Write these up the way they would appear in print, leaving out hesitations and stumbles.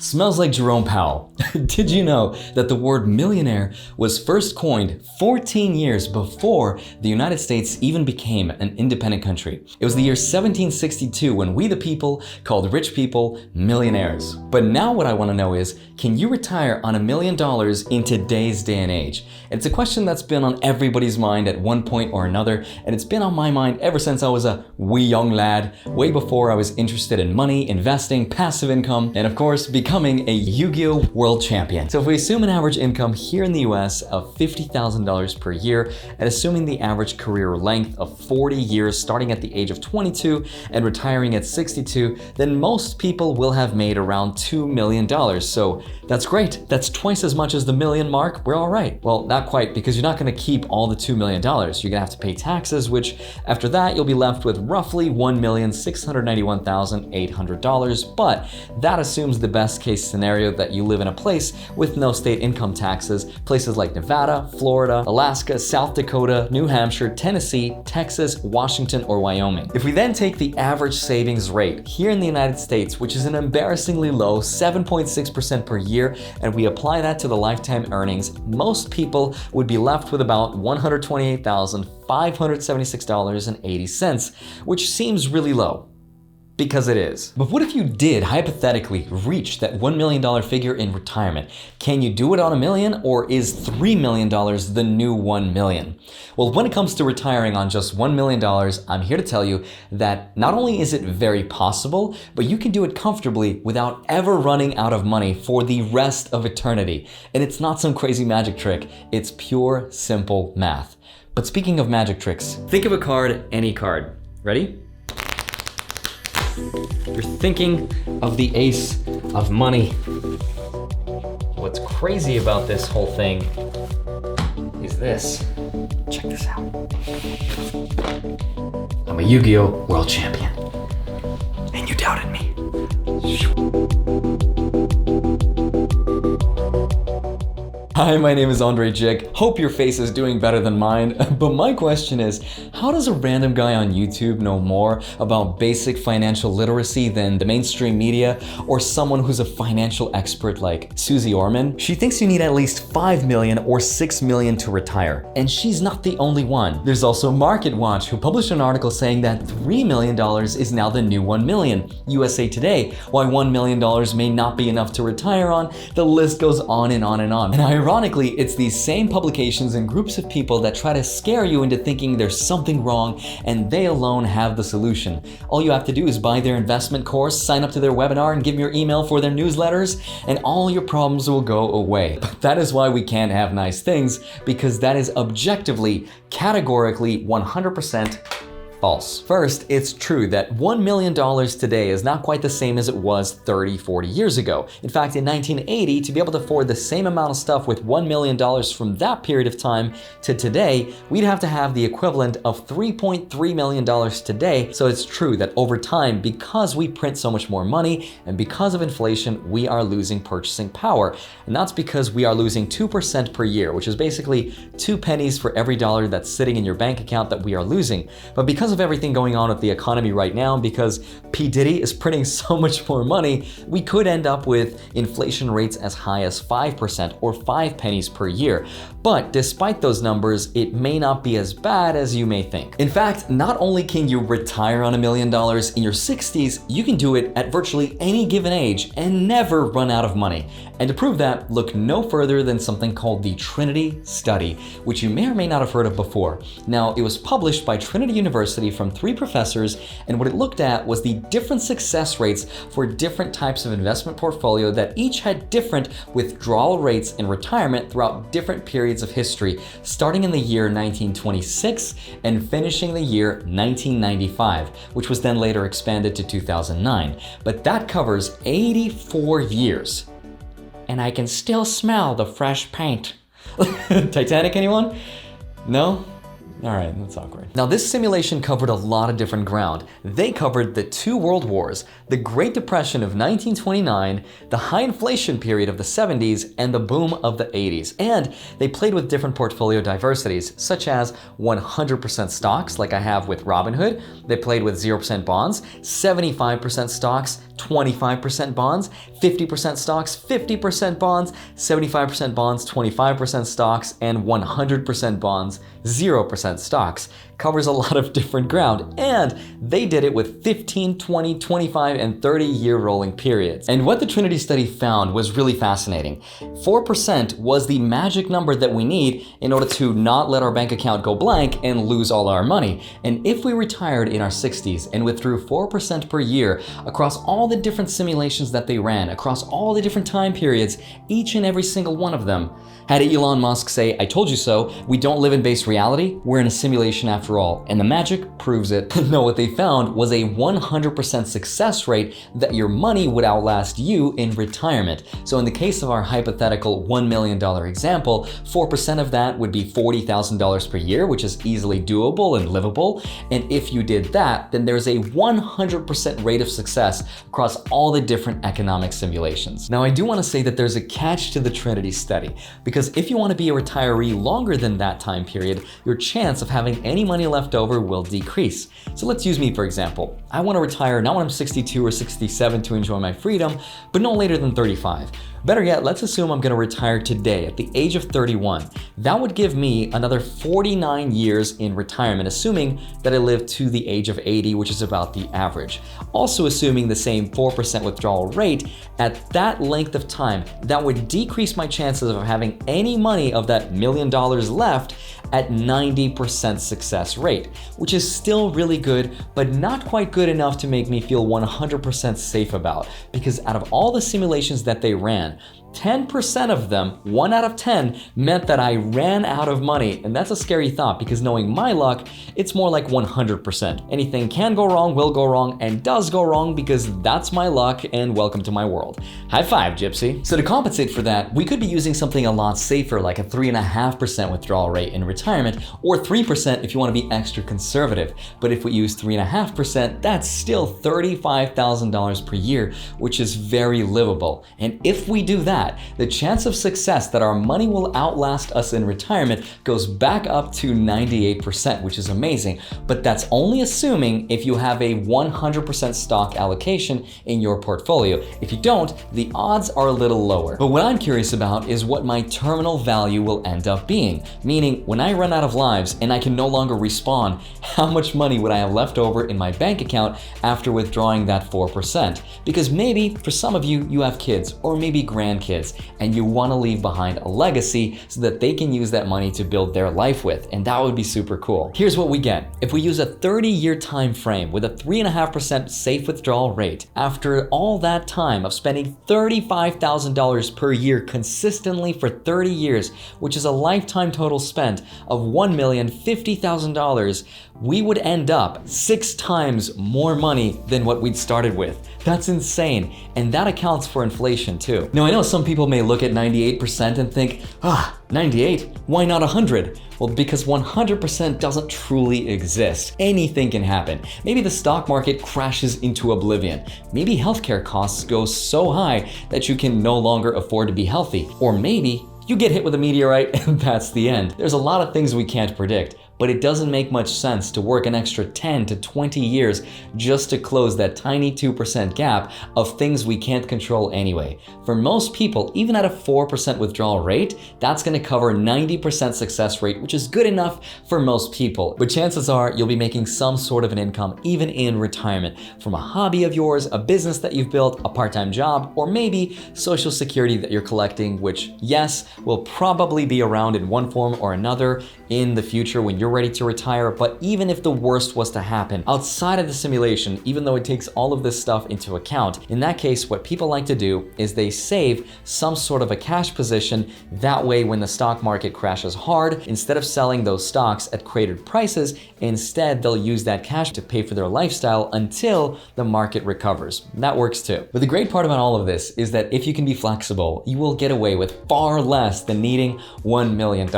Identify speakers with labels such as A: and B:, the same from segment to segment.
A: Smells like Jerome Powell. Did you know that the word millionaire was first coined 14 years before the United States even became an independent country? It was the year 1762 when we the people called rich people millionaires. But now what I want to know is, can you retire on $1 million in today's day and age? It's a question that's been on everybody's mind at one point or another, and it's been on my mind ever since I was a wee young lad, way before I was interested in money, investing, passive income, and of course, becoming a Yu-Gi-Oh! World champion. So if we assume an average income here in the US of $50,000 per year, and assuming the average career length of 40 years starting at the age of 22 and retiring at 62, then most people will have made around $2 million. So that's great. That's twice as much as the million mark. We're all right. Well, not quite, because you're not gonna keep all the $2 million. You're gonna have to pay taxes, which after that, you'll be left with roughly $1,691,800. But that assumes the best case scenario that you live in a place with no state income taxes, places like Nevada, Florida, Alaska, South Dakota, New Hampshire, Tennessee, Texas, Washington, or Wyoming. If we then take the average savings rate here in the United States, which is an embarrassingly low 7.6% per year, and we apply that to the lifetime earnings, most people would be left with about $128,576.80, which seems really low. Because it is. But what if you did hypothetically reach that $1 million figure in retirement? Can you do it on $1 million, or is $3 million the new $1 million? Well, when it comes to retiring on just $1 million, I'm here to tell you that not only is it very possible, but you can do it comfortably without ever running out of money for the rest of eternity. And it's not some crazy magic trick, it's pure, simple math. But speaking of magic tricks, think of a card, any card. Ready? You're thinking of the ace of money. What's crazy about this whole thing is this. Check this out. I'm a Yu-Gi-Oh! World champion. And you doubted me. Hi, my name is Andrei Jikh. Hope your face is doing better than mine. But my question is, how does a random guy on YouTube know more about basic financial literacy than the mainstream media or someone who's a financial expert like Susie Orman? She thinks you need at least 5 million or 6 million to retire. And she's not the only one. There's also MarketWatch, who published an article saying that $3 million is now the new 1 million. USA Today, why $1 million may not be enough to retire on. The list goes on and on and on. And ironically, it's these same publications and groups of people that try to scare you into thinking there's something wrong and they alone have the solution. All you have to do is buy their investment course, sign up to their webinar, and give them your email for their newsletters, and all your problems will go away. But that is why we can't have nice things, because that is objectively, categorically, 100% false. First, it's true that $1 million today is not quite the same as it was 30, 40 years ago. In fact, in 1980, to be able to afford the same amount of stuff with $1 million from that period of time to today, we'd have to have the equivalent of $3.3 million today. So it's true that over time, because we print so much more money and because of inflation, we are losing purchasing power. And that's because we are losing 2% per year, which is basically 2 pennies for every dollar that's sitting in your bank account that we are losing. But because of everything going on with the economy right now, because P. Diddy is printing so much more money, we could end up with inflation rates as high as 5% or 5 pennies per year. But despite those numbers, it may not be as bad as you may think. In fact, not only can you retire on $1 million in your 60s, you can do it at virtually any given age and never run out of money. And to prove that, look no further than something called the Trinity study, which you may or may not have heard of before. Now, it was published by Trinity University from 3 professors, and what it looked at was the different success rates for different types of investment portfolio that each had different withdrawal rates in retirement throughout different periods of history, starting in the year 1926 and finishing the year 1995, which was then later expanded to 2009. But that covers 84 years. And I can still smell the fresh paint. Titanic, anyone? No? All right, that's awkward. Now, this simulation covered a lot of different ground. They covered the 2 world wars, the Great Depression of 1929, the high inflation period of the 70s, and the boom of the 80s. And they played with different portfolio diversities, such as 100% stocks, like I have with Robinhood. They played with 0% bonds, 75% stocks, 25% bonds, 50% stocks, 50% bonds, 75% bonds, 25% stocks, and 100% bonds, 0% stocks. Covers a lot of different ground, and they did it with 15, 20, 25, and 30-year rolling periods. And what the Trinity study found was really fascinating. 4% was the magic number that we need in order to not let our bank account go blank and lose all our money. And if we retired in our 60s and withdrew 4% per year across all the different simulations that they ran, across all the different time periods, each and every single one of them, had Elon Musk say, "I told you so, we don't live in base reality, we're in a simulation after all," and the magic proves it. No, what they found was a 100% success rate that your money would outlast you in retirement. So in the case of our hypothetical $1 million example, 4% of that would be $40,000 per year, which is easily doable and livable. And if you did that, then there's a 100% rate of success across all the different economic simulations. Now, I do want to say that there's a catch to the Trinity study, because if you want to be a retiree longer than that time period, your chance of having any money left over will decrease. So let's use me for example. I want to retire not when I'm 62 or 67 to enjoy my freedom, but no later than 35. Better yet, let's assume I'm going to retire today at the age of 31. That would give me another 49 years in retirement, assuming that I live to the age of 80, which is about the average. Also assuming the same 4% withdrawal rate, at that length of time, that would decrease my chances of having any money of that $1 million left at 90% success rate, which is still really good, but not quite good enough to make me feel 100% safe about, because out of all the simulations that they ran, 10% of them, 1 out of 10, meant that I ran out of money. And that's a scary thought, because knowing my luck, it's more like 100%. Anything can go wrong, will go wrong, and does go wrong, because that's my luck, and welcome to my world. High five, Gypsy. So to compensate for that, we could be using something a lot safer, like a 3.5% withdrawal rate in retirement, or 3% if you want to be extra conservative. But if we use 3.5%, that's still $35,000 per year, which is very livable. And if we do that, the chance of success that our money will outlast us in retirement goes back up to 98%, which is amazing. But that's only assuming if you have a 100% stock allocation in your portfolio. If you don't, the odds are a little lower. But what I'm curious about is what my terminal value will end up being. Meaning, when I run out of lives and I can no longer respawn, how much money would I have left over in my bank account after withdrawing that 4%? Because maybe for some of you, you have kids or maybe grandkids, and you want to leave behind a legacy so that they can use that money to build their life with, and that would be super cool. Here's what we get. If we use a 30-year time frame with a 3.5% safe withdrawal rate, after all that time of spending $35,000 per year consistently for 30 years, which is a lifetime total spent of $1,050,000, we would end up 6 times more money than what we'd started with. That's insane, and that accounts for inflation too. Now, I know some people may look at 98% and think, 98? Why not 100? Well, because 100% doesn't truly exist. Anything can happen. Maybe the stock market crashes into oblivion. Maybe healthcare costs go so high that you can no longer afford to be healthy. Or maybe you get hit with a meteorite and that's the end. There's a lot of things we can't predict, but it doesn't make much sense to work an extra 10 to 20 years just to close that tiny 2% gap of things we can't control anyway. For most people, even at a 4% withdrawal rate, that's gonna cover 90% success rate, which is good enough for most people. But chances are you'll be making some sort of an income even in retirement from a hobby of yours, a business that you've built, a part-time job, or maybe Social Security that you're collecting, which, yes, will probably be around in one form or another in the future when you're ready to retire. But even if the worst was to happen outside of the simulation, even though it takes all of this stuff into account, in that case, what people like to do is they save some sort of a cash position. That way, when the stock market crashes hard, instead of selling those stocks at cratered prices, instead they'll use that cash to pay for their lifestyle until the market recovers. That works too. But the great part about all of this is that if you can be flexible, you will get away with far less than needing $1 million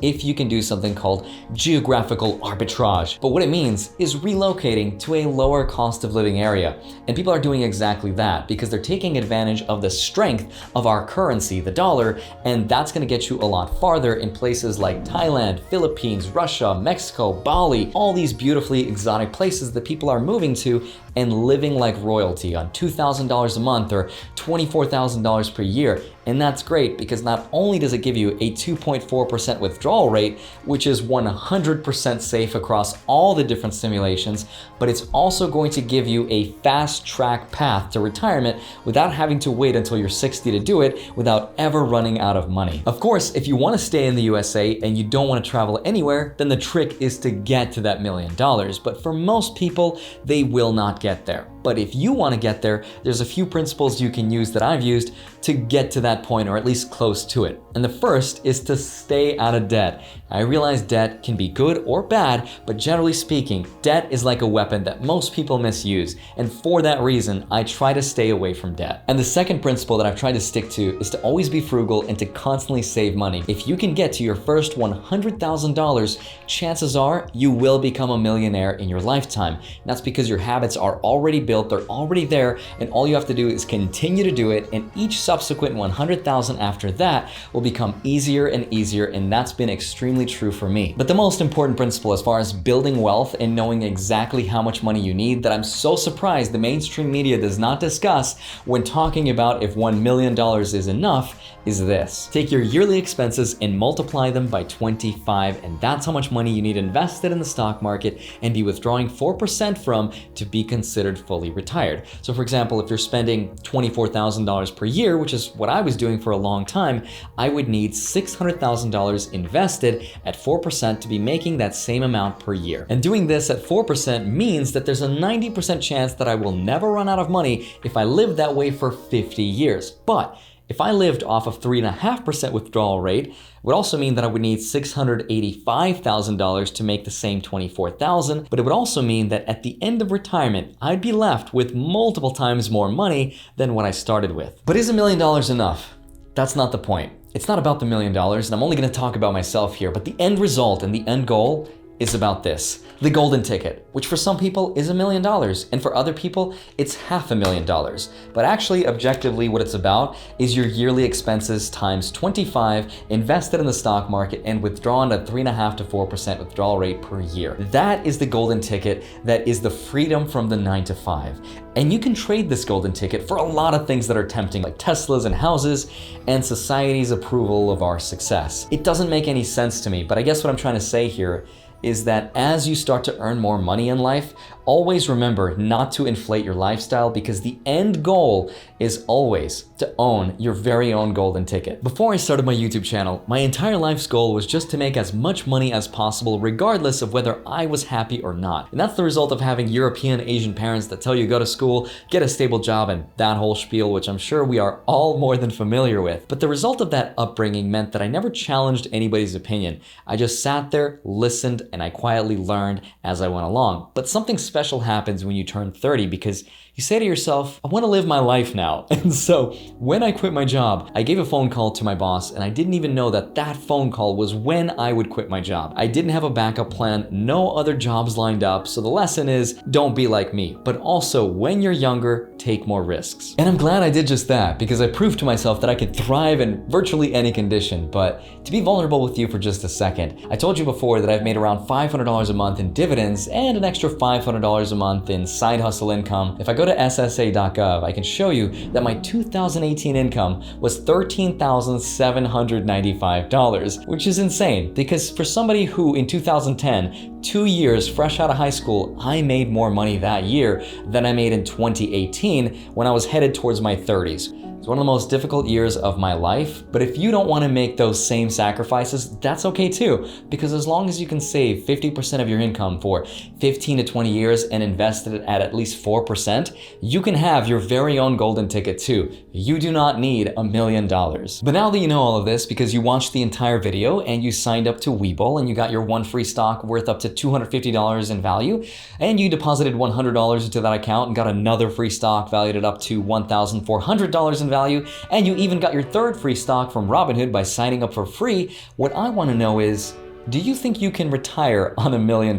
A: if you can do something called Jikh, geographical arbitrage. But what it means is relocating to a lower cost of living area. And people are doing exactly that because they're taking advantage of the strength of our currency, the dollar, and that's gonna get you a lot farther in places like Thailand, Philippines, Russia, Mexico, Bali, all these beautifully exotic places that people are moving to and living like royalty on $2,000 a month or $24,000 per year. And that's great because not only does it give you a 2.4% withdrawal rate, which is 100% safe across all the different simulations, but it's also going to give you a fast track path to retirement without having to wait until you're 60 to do it without ever running out of money. Of course, if you want to stay in the USA and you don't want to travel anywhere, then the trick is to get to that $1 million. But for most people, they will not get there. But if you want to get there, there's a few principles you can use that I've used to get to that point, or at least close to it. And the first is to stay out of debt. I realize debt can be good or bad, but generally speaking, debt is like a weapon that most people misuse. And for that reason, I try to stay away from debt. And the second principle that I've tried to stick to is to always be frugal and to constantly save money. If you can get to your first $100,000, chances are you will become a millionaire in your lifetime. And that's because your habits are already built, they're already there, and all you have to do is continue to do it, and each subsequent 100,000 after that will become easier and easier, and that's been extremely true for me. But the most important principle as far as building wealth and knowing exactly how much money you need that I'm so surprised the mainstream media does not discuss when talking about if $1 million is enough is this. Take your yearly expenses and multiply them by 25, and that's how much money you need invested in the stock market and be withdrawing 4% from to be considered fully retired. So for example, if you're spending $24,000 per year, which is what I was doing for a long time, I would need $600,000 invested at 4% to be making that same amount per year. And doing this at 4% means that there's a 90% chance that I will never run out of money if I live that way for 50 years. But if I lived off of 3.5% withdrawal rate, it would also mean that I would need $685,000 to make the same $24,000, but it would also mean that at the end of retirement, I'd be left with multiple times more money than what I started with. But is $1 million enough? That's not the point. It's not about the $1 million, and I'm only gonna talk about myself here, but the end result and the end goal is about this. The golden ticket, which for some people is $1 million, and for other people, it's $500,000. But actually, objectively, what it's about is your yearly expenses times 25 invested in the stock market and withdrawn at 3.5 to 4% withdrawal rate per year. That is the golden ticket that is the freedom from the 9 to 5. And you can trade this golden ticket for a lot of things that are tempting, like Teslas and houses and society's approval of our success. It doesn't make any sense to me, but I guess what I'm trying to say here is that as you start to earn more money in life, always remember not to inflate your lifestyle, because the end goal is always to own your very own golden ticket. Before I started my YouTube channel, my entire life's goal was just to make as much money as possible regardless of whether I was happy or not. And that's the result of having European Asian parents that tell you go to school, get a stable job, and that whole spiel, which I'm sure we are all more than familiar with. But the result of that upbringing meant that I never challenged anybody's opinion. I just sat there, listened, and I quietly learned as I went along. But something special happens when you turn 30, because you say to yourself, I want to live my life now. And so when I quit my job, I gave a phone call to my boss, and I didn't even know that that phone call was when I would quit my job. I didn't have a backup plan, no other jobs lined up. So the lesson is, don't be like me. But also, when you're younger, take more risks. And I'm glad I did just that, because I proved to myself that I could thrive in virtually any condition. But to be vulnerable with you for just a second, I told you before that I've made around $500 a month in dividends and an extra $500 a month in side hustle income. If I go to SSA.gov, I can show you that my 2018 income was $13,795, which is insane, because for somebody who in 2010, 2 years fresh out of high school, I made more money that year than I made in 2018 when I was headed towards my 30s. It's one of the most difficult years of my life, but if you don't want to make those same sacrifices, that's okay too, because as long as you can save 50% of your income for 15 to 20 years and invest it at least 4%, you can have your very own golden ticket too. You do not need $1 million. But now that you know all of this, because you watched the entire video and you signed up to Webull and you got your one free stock worth up to $250 in value, and you deposited $100 into that account and got another free stock valued at up to $1,400 in value, and you even got your third free stock from Robinhood by signing up for free, what I want to know is, do you think you can retire on $1 million?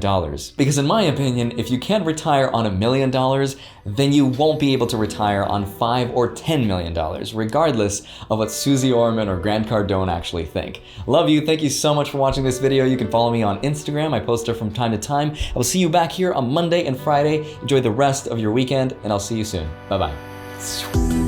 A: Because in my opinion, if you can't retire on $1 million, then you won't be able to retire on $5 or $10 million, regardless of what Susie Orman or Grant Cardone actually think. Love you. Thank you so much for watching this video. You can follow me on Instagram. I post there from time to time. I will see you back here on Monday and Friday. Enjoy the rest of your weekend, and I'll see you soon. Bye-bye.